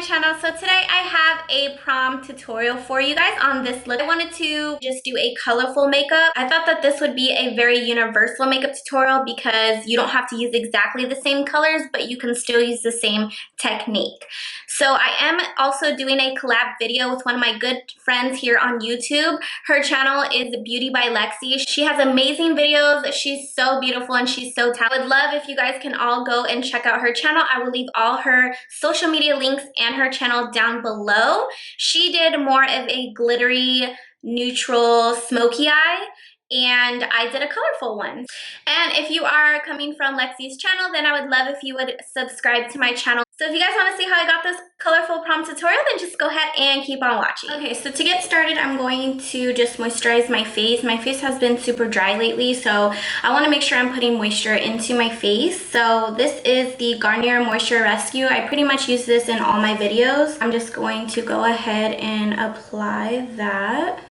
channel. So today I have a prom tutorial for you guys on this look. I wanted to just do a colorful makeup. I thought that this would be a very universal makeup tutorial because you don't have to use exactly the same colors, but you can still use the same technique. So I am also doing a collab video with one of my good friends here on YouTube. Her channel is BeautyWithLexy. She has amazing videos. She's so beautiful and she's so talented. I would love if you guys can all go and check out her channel. I will leave all her social media links and her channel down below. She did more of a glittery, neutral, smoky eye, and I did a colorful one. And if you are coming from Lexi's channel, then I would love if you would subscribe to my channel. So if you guys want to see how I got this colorful prom tutorial, then just go ahead and keep on watching. Okay, so to get started, I'm going to just moisturize my face. My face has been super dry lately, so I want to make sure I'm putting moisture into my face. So this is the Garnier Moisture Rescue. I pretty much use this in all my videos. I'm just going to go ahead and apply that.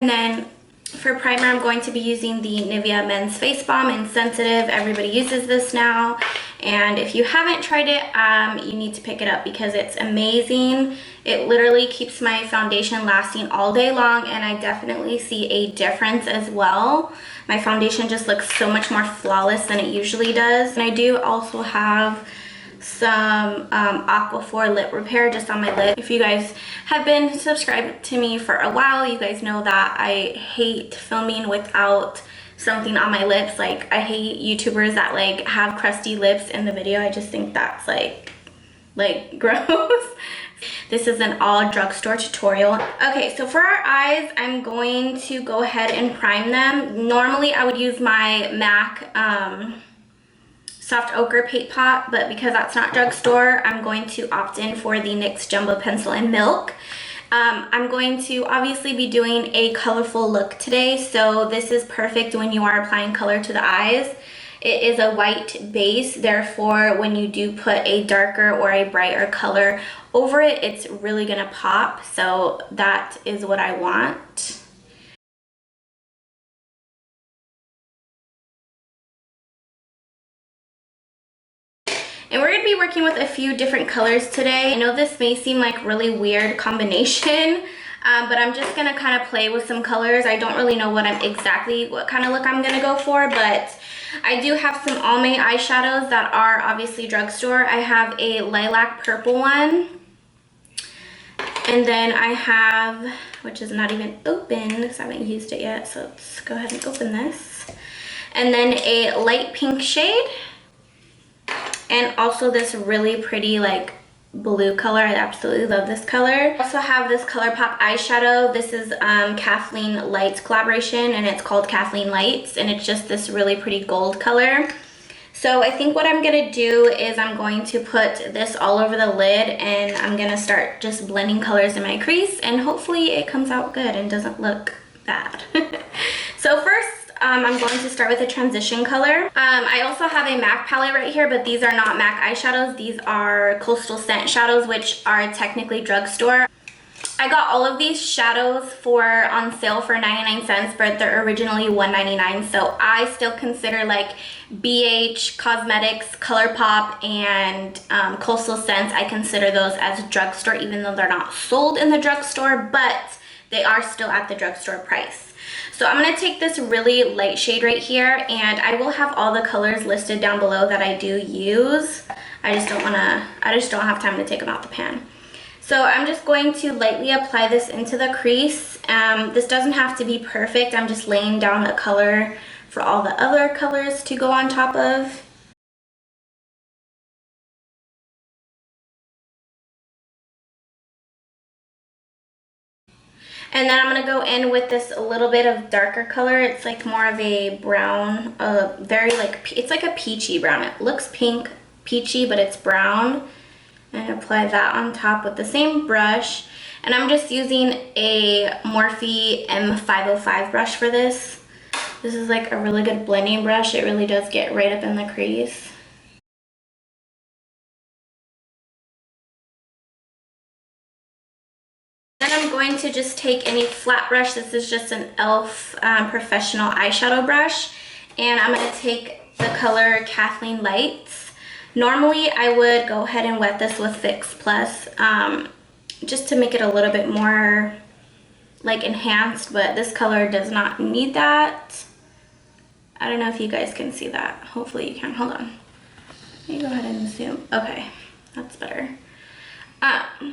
And then for primer, I'm going to be using the Nivea Men's Face Balm in Sensitive. Everybody uses this now. And if you haven't tried it, you need to pick it up because it's amazing. It literally keeps my foundation lasting all day long, and I definitely see a difference as well. My foundation just looks so much more flawless than it usually does. And I do also have some Aquaphor lip repair just on my lip. If you guys have been subscribed to me for a while, you guys know that I hate filming without something on my lips. Like, I hate YouTubers that like have crusty lips in the video. I just think that's like gross. This is an all drugstore tutorial. Okay, so for our eyes, I'm going to go ahead and prime them. Normally I would use my MAC Soft Ochre Paint Pot, but because that's not drugstore, I'm going to opt in for the NYX Jumbo Pencil in Milk. I'm going to obviously be doing a colorful look today, so this is perfect when you are applying color to the eyes. It is a white base, therefore when you do put a darker or a brighter color over it, it's really gonna pop, so that is what I want. And we're going to be working with a few different colors today. I know this may seem like really weird combination, but I'm just going to kind of play with some colors. I don't really know what kind of look I'm going to go for, but I do have some Almay eyeshadows that are obviously drugstore. I have a lilac purple one. And then I have, which is not even open because I haven't used it yet, so let's go ahead and open this. And then a light pink shade. And also this really pretty like blue color. I absolutely love this color. I also have this ColourPop eyeshadow. This is Kathleen Lights collaboration, and it's called Kathleen Lights, and it's just this really pretty gold color. So I think what I'm gonna do is I'm going to put this all over the lid, and I'm gonna start just blending colors in my crease, and hopefully it comes out good and doesn't look bad. So first, I'm going to start with a transition color. I also have a MAC palette right here, but these are not MAC eyeshadows. These are Coastal Scent shadows, which are technically drugstore. I got all of these shadows on sale for 99 cents, but they're originally $1.99. So I still consider like BH, Cosmetics, ColourPop, and Coastal Scents. I consider those as drugstore, even though they're not sold in the drugstore, but they are still at the drugstore price. So I'm going to take this really light shade right here, and I will have all the colors listed down below that I do use. I just don't have time to take them out the pan. So I'm just going to lightly apply this into the crease. This doesn't have to be perfect. I'm just laying down a color for all the other colors to go on top of. And then I'm going to go in with this a little bit of darker color. It's like more of a brown, it's like a peachy brown. It looks pink, peachy, but it's brown. And apply that on top with the same brush. And I'm just using a Morphe M505 brush for this. This is like a really good blending brush. It really does get right up in the crease. Then I'm going to just take any flat brush. This is just an e.l.f. Professional eyeshadow brush. And I'm going to take the color Kathleen Lights. Normally, I would go ahead and wet this with Fix Plus just to make it a little bit more like enhanced, but this color does not need that. I don't know if you guys can see that. Hopefully you can. Hold on. Let me go ahead and zoom. Okay, that's better.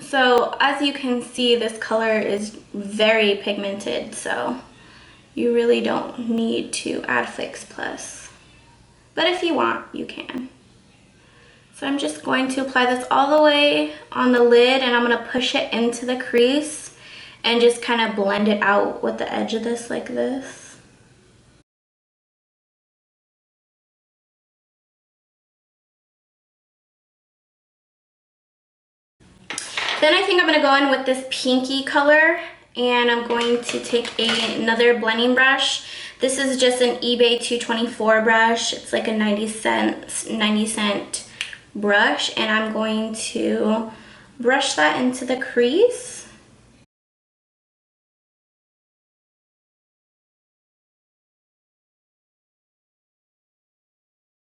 So as you can see, this color is very pigmented, so you really don't need to add Fix Plus. But if you want, you can. So I'm just going to apply this all the way on the lid, and I'm going to push it into the crease and just kind of blend it out with the edge of this like this. Then I think I'm going to go in with this pinky color, and I'm going to take another blending brush. This is just an eBay 224 brush. It's like a 90 cent brush, and I'm going to brush that into the crease.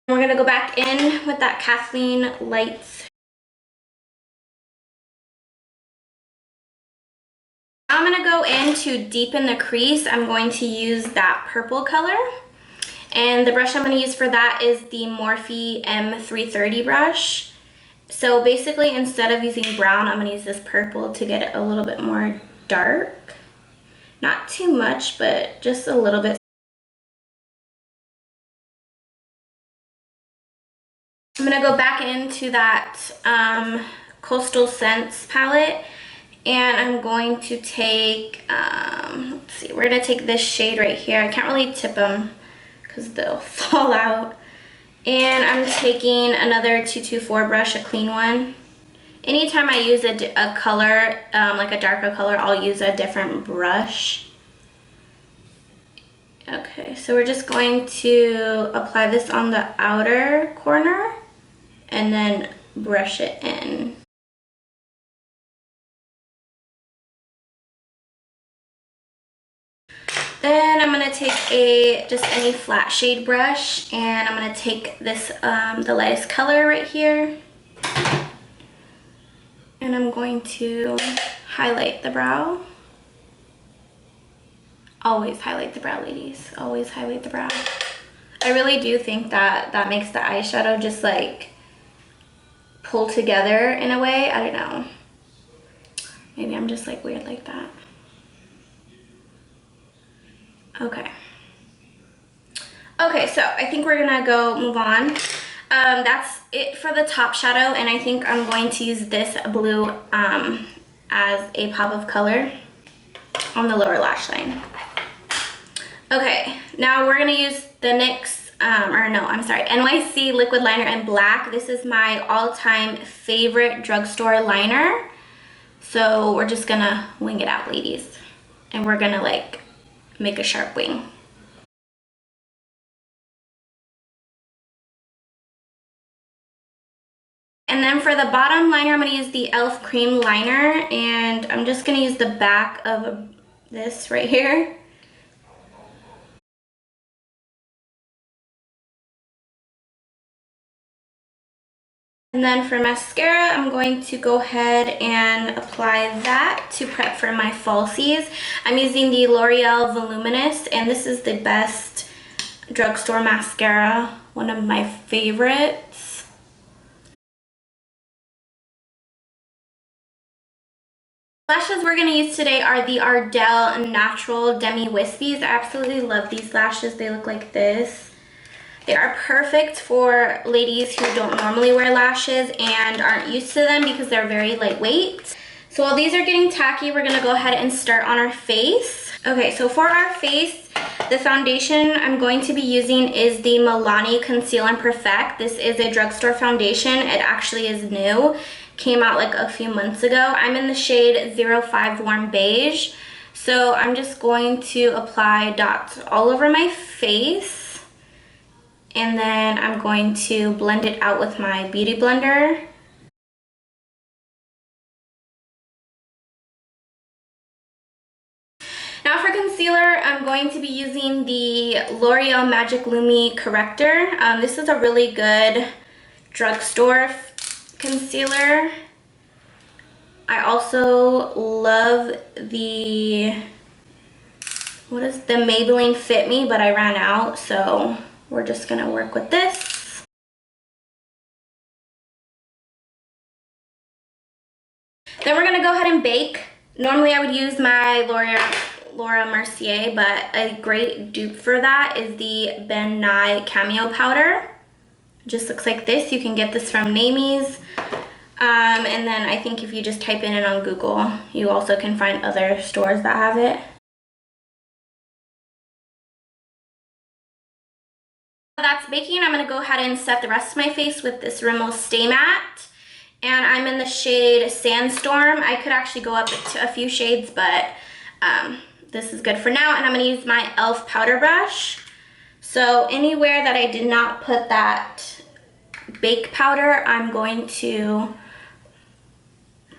We're going to go back in with that Kathleen Lights. I'm going to go in to deepen the crease. I'm going to use that purple color. And the brush I'm going to use for that is the Morphe M330 brush. So basically, instead of using brown, I'm going to use this purple to get it a little bit more dark. Not too much, but just a little bit. I'm going to go back into that Coastal Scents palette, and I'm going to take, let's see, we're going to take this shade right here. I can't really tip them because they'll fall out. And I'm taking another 224 brush, a clean one. Anytime I use a color, like a darker color, I'll use a different brush. Okay, so we're just going to apply this on the outer corner and then brush it in. Then I'm going to take just any flat shade brush, and I'm going to take this, the lightest color right here, and I'm going to highlight the brow. Always highlight the brow, ladies. Always highlight the brow. I really do think that that makes the eyeshadow just like pull together in a way. I don't know. Maybe I'm just like weird like that. Okay. Okay, so I think we're gonna go move on. That's it for the top shadow, and I think I'm going to use this blue as a pop of color on the lower lash line. Okay, now we're gonna use the NYX, NYC liquid liner in black. This is my all-time favorite drugstore liner. So we're just gonna wing it out, ladies. And we're gonna like make a sharp wing. And then for the bottom liner, I'm gonna use the e.l.f. cream liner, and I'm just gonna use the back of this right here. And then for mascara, I'm going to go ahead and apply that to prep for my falsies. I'm using the Loreal Voluminous, and this is the best drugstore mascara, one of my favorites. Lashes we're going to use today are the Ardell Natural Demi Wispies. I absolutely love these lashes. They look like this. They are perfect for ladies who don't normally wear lashes and aren't used to them because they're very lightweight. So while these are getting tacky, we're going to go ahead and start on our face. Okay, so for our face, the foundation I'm going to be using is the Milani Conceal and Perfect. This is a drugstore foundation. It actually is new. Came out like a few months ago. I'm in the shade 05 Warm Beige. So I'm just going to apply dots all over my face. And then I'm going to blend it out with my beauty blender. Now for concealer, I'm going to be using the L'Oreal Magic Lumi Corrector. This is a really good drugstore concealer. I also love the Maybelline Fit Me, but I ran out, so we're just gonna work with this. Then we're gonna go ahead and bake. Normally I would use my Laura Mercier, but a great dupe for that is the Ben Nye Cameo Powder. It just looks like this. You can get this from Namie's. And then I think if you just type in it on Google, you also can find other stores that have it. That's baking. I'm gonna go ahead and set the rest of my face with this Rimmel Stay Matte. And I'm in the shade Sandstorm. I could actually go up to a few shades, but this is good for now. And I'm gonna use my e.l.f. powder brush. So anywhere that I did not put that bake powder, I'm going to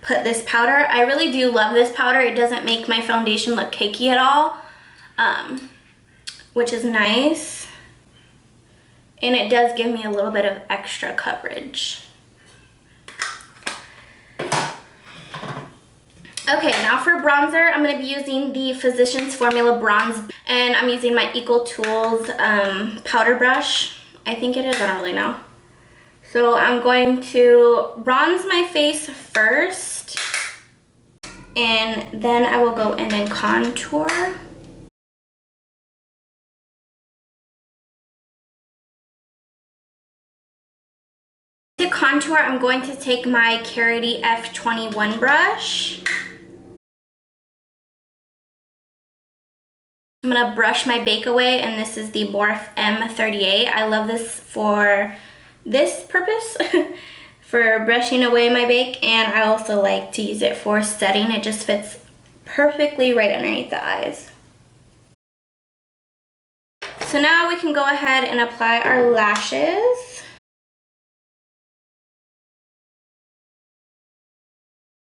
put this powder. I really do love this powder. It doesn't make my foundation look cakey at all, which is nice. And it does give me a little bit of extra coverage. Okay, now for bronzer, I'm going to be using the Physicians Formula Bronze, and I'm using my Equal Tools powder brush. I think it is, I don't really know. So I'm going to bronze my face first, and then I will go in and contour. To contour, I'm going to take my Carity F21 brush. I'm going to brush my bake away, and this is the Morph M38. I love this for this purpose, for brushing away my bake, and I also like to use it for setting. It just fits perfectly right underneath the eyes. So now we can go ahead and apply our lashes.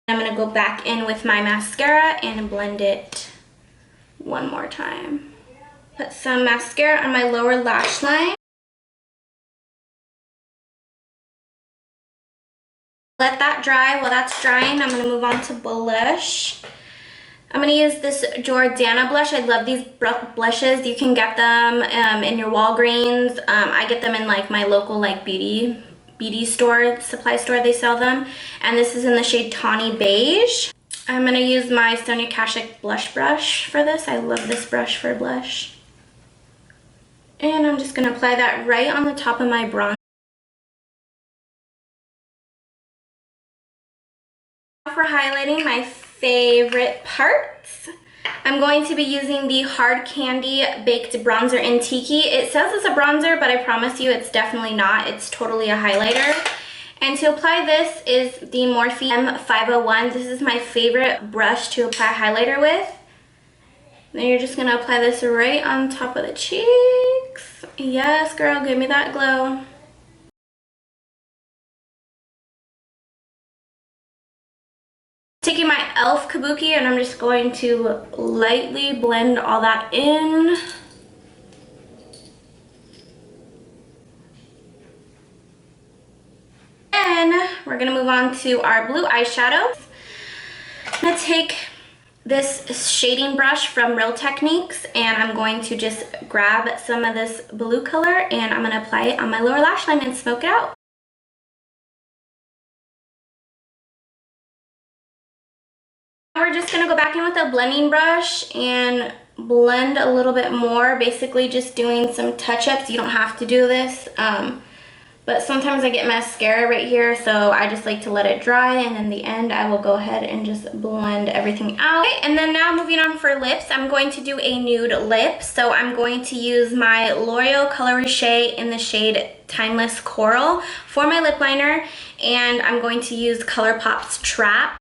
I'm going to go back in with my mascara and blend it one more time. Put some mascara on my lower lash line. Let that dry. While that's drying, I'm going to move on to blush. I'm going to use this Jordana blush. I love these blushes. You can get them in your Walgreens. I get them in like my local like beauty store, supply store, they sell them. And this is in the shade Tawny Beige. I'm going to use my Sonia Kashuk blush brush for this. I love this brush for blush. And I'm just going to apply that right on the top of my bronzer. For highlighting, my favorite parts, I'm going to be using the Hard Candy Baked Bronzer in Tiki. It says it's a bronzer, but I promise you it's definitely not. It's totally a highlighter. And to apply this is the Morphe M501. This is my favorite brush to apply highlighter with. Then you're just going to apply this right on top of the cheeks. Yes, girl, give me that glow. Taking my e.l.f. Kabuki, and I'm just going to lightly blend all that in. Then we're going to move on to our blue eyeshadows. I'm going to take this shading brush from Real Techniques, and I'm going to just grab some of this blue color, and I'm going to apply it on my lower lash line and smoke it out. We're just going to go back in with a blending brush and blend a little bit more, basically just doing some touch-ups. You don't have to do this, but sometimes I get mascara right here, so I just like to let it dry, and in the end I will go ahead and just blend everything out. Okay, and then now moving on for lips, I'm going to do a nude lip. So I'm going to use my L'Oreal Color Riche in the shade Timeless Coral for my lip liner, and I'm going to use ColourPop's Trap.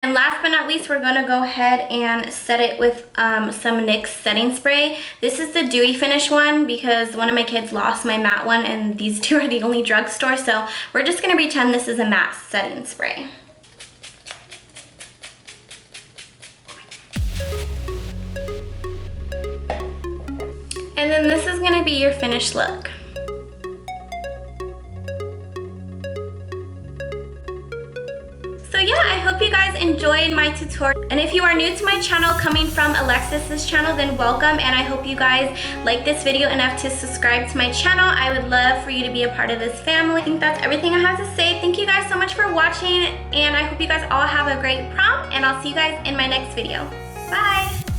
And last but not least, we're gonna go ahead and set it with some NYX setting spray. This is the dewy finish one because one of my kids lost my matte one and these two are the only drugstore. So we're just gonna pretend this is a matte setting spray. And then this is gonna be your finished look. So yeah, I hope you guys enjoyed my tutorial. And if you are new to my channel, coming from Alexis's channel, then welcome. And I hope you guys like this video enough to subscribe to my channel. I would love for you to be a part of this family. I think that's everything I have to say. Thank you guys so much for watching. And I hope you guys all have a great prom. And I'll see you guys in my next video. Bye.